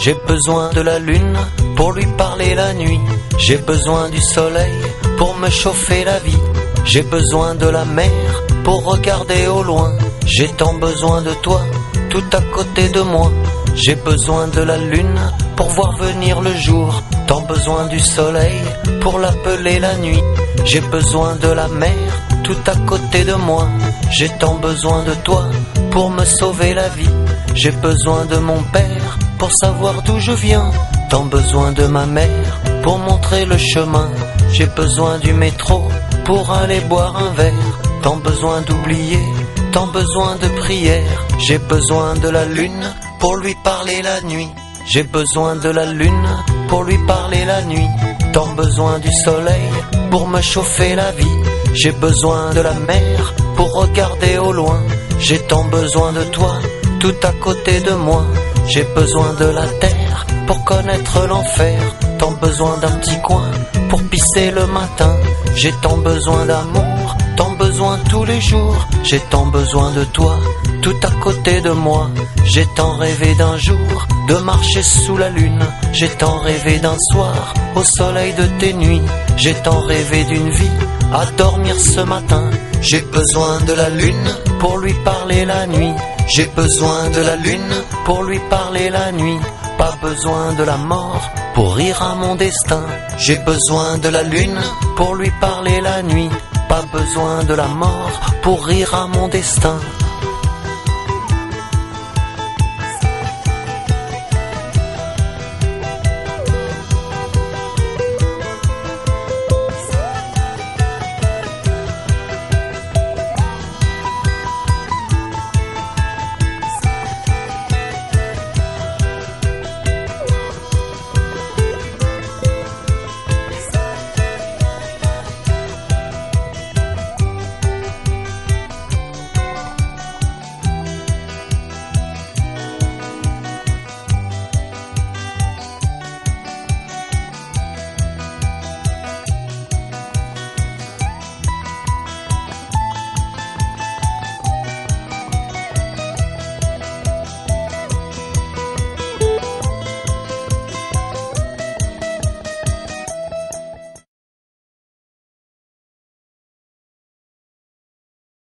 J'ai besoin de la lune pour lui parler la nuit. J'ai besoin du soleil pour me chauffer la vie. J'ai besoin de la mer pour regarder au loin. J'ai tant besoin de toi, tout à côté de moi. J'ai besoin de la lune pour voir venir le jour. Tant besoin du soleil pour l'appeler la nuit. J'ai besoin de la mer tout à côté de moi. J'ai tant besoin de toi pour me sauver la vie. J'ai besoin de mon père pour savoir d'où je viens. Tant besoin de ma mère pour montrer le chemin. J'ai besoin du métro pour aller boire un verre. Tant besoin d'oublier, tant besoin de prière. J'ai besoin de la lune pour lui parler la nuit. J'ai besoin de la lune pour lui parler la nuit. Tant besoin du soleil pour me chauffer la vie. J'ai besoin de la mer pour regarder au loin. J'ai tant besoin de toi, tout à côté de moi. J'ai besoin de la terre pour connaître l'enfer. Tant besoin d'un petit coin pour pisser le matin. J'ai tant besoin d'amour, tant besoin tous les jours. J'ai tant besoin de toi, tout à côté de moi. J'ai tant rêvé d'un jour de marcher sous la lune. J'ai tant rêvé d'un soir au soleil de tes nuits. J'ai tant rêvé d'une vie à dormir ce matin. J'ai besoin de la lune pour lui parler la nuit. J'ai besoin de la lune pour lui parler la nuit. Pas besoin de la mort pour rire à mon destin. J'ai besoin de la lune pour lui parler la nuit. Pas besoin de la mort pour rire à mon destin.